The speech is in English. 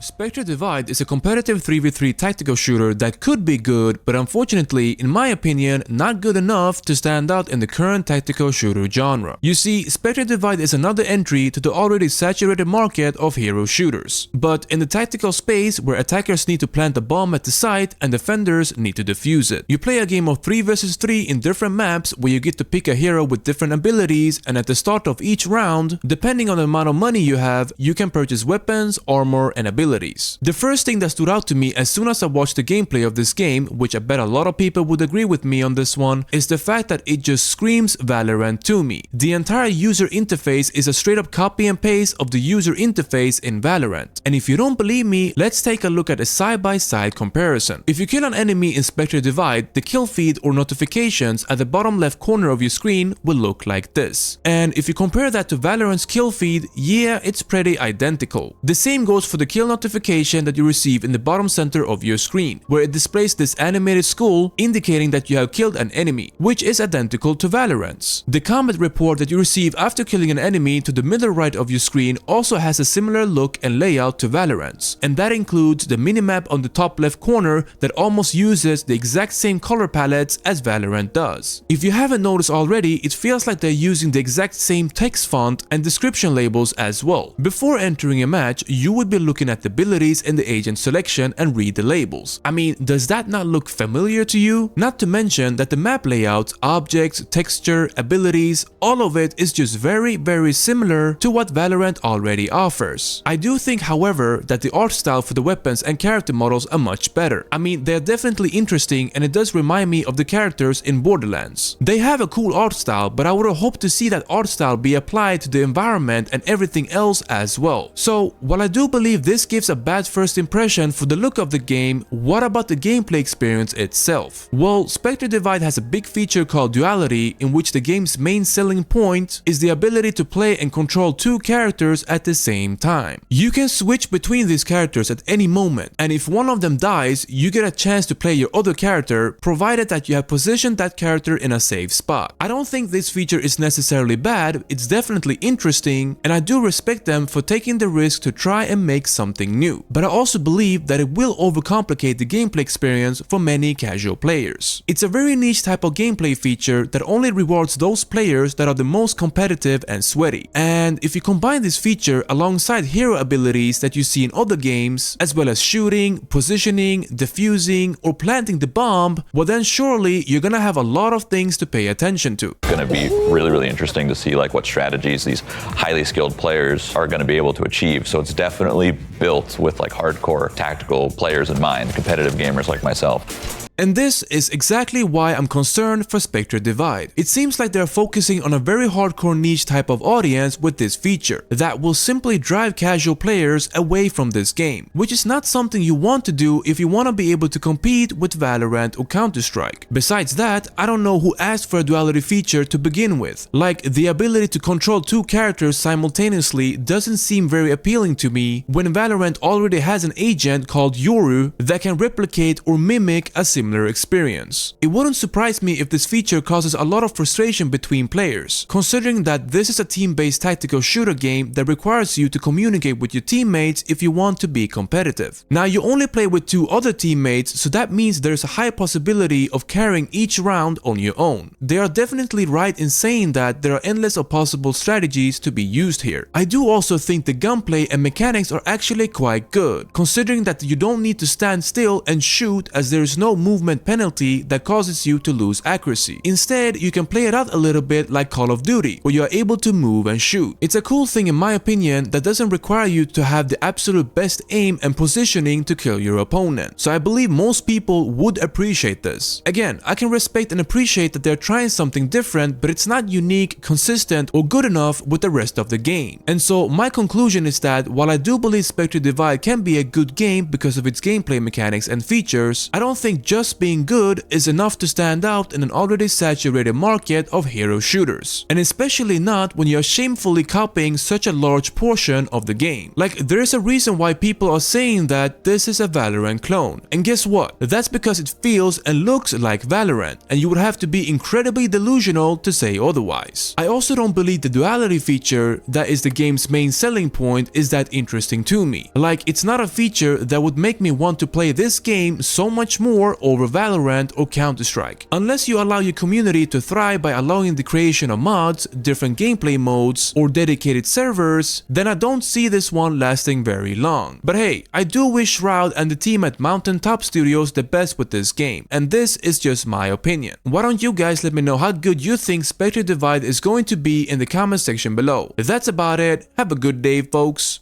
Spectre Divide is a competitive 3v3 tactical shooter that could be good, but unfortunately, in my opinion, not good enough to stand out in the current tactical shooter genre. You see, Spectre Divide is another entry to the already saturated market of hero shooters, but in the tactical space where attackers need to plant a bomb at the site and defenders need to defuse it. You play a game of 3 vs 3 in different maps where you get to pick a hero with different abilities, and at the start of each round, depending on the amount of money you have, you can purchase weapons, armor, and abilities. The first thing that stood out to me as soon as I watched the gameplay of this game, which I bet a lot of people would agree with me on this one, is the fact that it just screams Valorant to me. The entire user interface is a straight up copy and paste of the user interface in Valorant. And if you don't believe me, let's take a look at a side-by-side comparison. If you kill an enemy in Spectre Divide, the kill feed or notifications at the bottom left corner of your screen will look like this. And if you compare that to Valorant's kill feed, yeah, it's pretty identical. The same goes for the kill notification that you receive in the bottom center of your screen, where it displays this animated skull indicating that you have killed an enemy, which is identical to Valorant's. The combat report that you receive after killing an enemy to the middle right of your screen also has a similar look and layout to Valorant's, and that includes the minimap on the top left corner that almost uses the exact same color palettes as Valorant does. If you haven't noticed already, it feels like they're using the exact same text font and description labels as well. Before entering a match, you would be looking at the abilities in the agent selection and read the labels. I mean, does that not look familiar to you? Not to mention that the map layout, objects, texture, abilities, all of it is just very similar to what Valorant already offers. I do think, however, that the art style for the weapons and character models are much better. I mean, they're definitely interesting and it does remind me of the characters in Borderlands. They have a cool art style, but I would have hoped to see that art style be applied to the environment and everything else as well. So, while I do believe this gives a bad first impression for the look of the game, what about the gameplay experience itself? Well, Spectre Divide has a big feature called Duality, in which the game's main selling point is the ability to play and control 2 characters at the same time. You can switch between these characters at any moment, and if one of them dies, you get a chance to play your other character, provided that you have positioned that character in a safe spot. I don't think this feature is necessarily bad, it's definitely interesting, and I do respect them for taking the risk to try and make something new. But I also believe that it will overcomplicate the gameplay experience for many casual players. It's a very niche type of gameplay feature that only rewards those players that are the most competitive and sweaty. And if you combine this feature alongside hero abilities that you see in other games, as well as shooting, positioning, defusing, or planting the bomb, well then surely you're gonna have a lot of things to pay attention to. It's gonna be really interesting to see like what strategies these highly skilled players are gonna be able to achieve. So it's definitely built with like hardcore tactical players in mind, competitive gamers like myself. And this is exactly why I'm concerned for Spectre Divide. It seems like they're focusing on a very hardcore niche type of audience with this feature that will simply drive casual players away from this game, which is not something you want to do if you want to be able to compete with Valorant or Counter-Strike. Besides that, I don't know who asked for a duality feature to begin with. Like, the ability to control 2 characters simultaneously doesn't seem very appealing to me when Valorant already has an agent called Yoru that can replicate or mimic a similar experience. It wouldn't surprise me if this feature causes a lot of frustration between players, considering that this is a team-based tactical shooter game that requires you to communicate with your teammates if you want to be competitive. Now, you only play with 2 other teammates, so that means there's a high possibility of carrying each round on your own. They are definitely right in saying that there are endless of possible strategies to be used here. I do also think the gunplay and mechanics are actually quite good, considering that you don't need to stand still and shoot, as there is no movement penalty that causes you to lose accuracy. Instead, you can play it out a little bit like Call of Duty, where you are able to move and shoot. It's a cool thing in my opinion that doesn't require you to have the absolute best aim and positioning to kill your opponent. So I believe most people would appreciate this. Again, I can respect and appreciate that they're trying something different, but it's not unique, consistent, or good enough with the rest of the game. And so my conclusion is that while I do believe Spectre Divide can be a good game because of its gameplay mechanics and features, I don't think just just being good is enough to stand out in an already saturated market of hero shooters. And especially not when you're shamefully copying such a large portion of the game. Like, there's a reason why people are saying that this is a Valorant clone. And guess what? That's because it feels and looks like Valorant, and you would have to be incredibly delusional to say otherwise. I also don't believe the Duality feature, that is the game's main selling point, is that interesting to me. Like, it's not a feature that would make me want to play this game so much more over Valorant or Counter-Strike. Unless you allow your community to thrive by allowing the creation of mods, different gameplay modes, or dedicated servers, then I don't see this one lasting very long. But hey, I do wish Shroud and the team at Mountaintop Studios the best with this game, and this is just my opinion. Why don't you guys let me know how good you think Spectre Divide is going to be in the comment section below. That's about it. Have a good day, folks.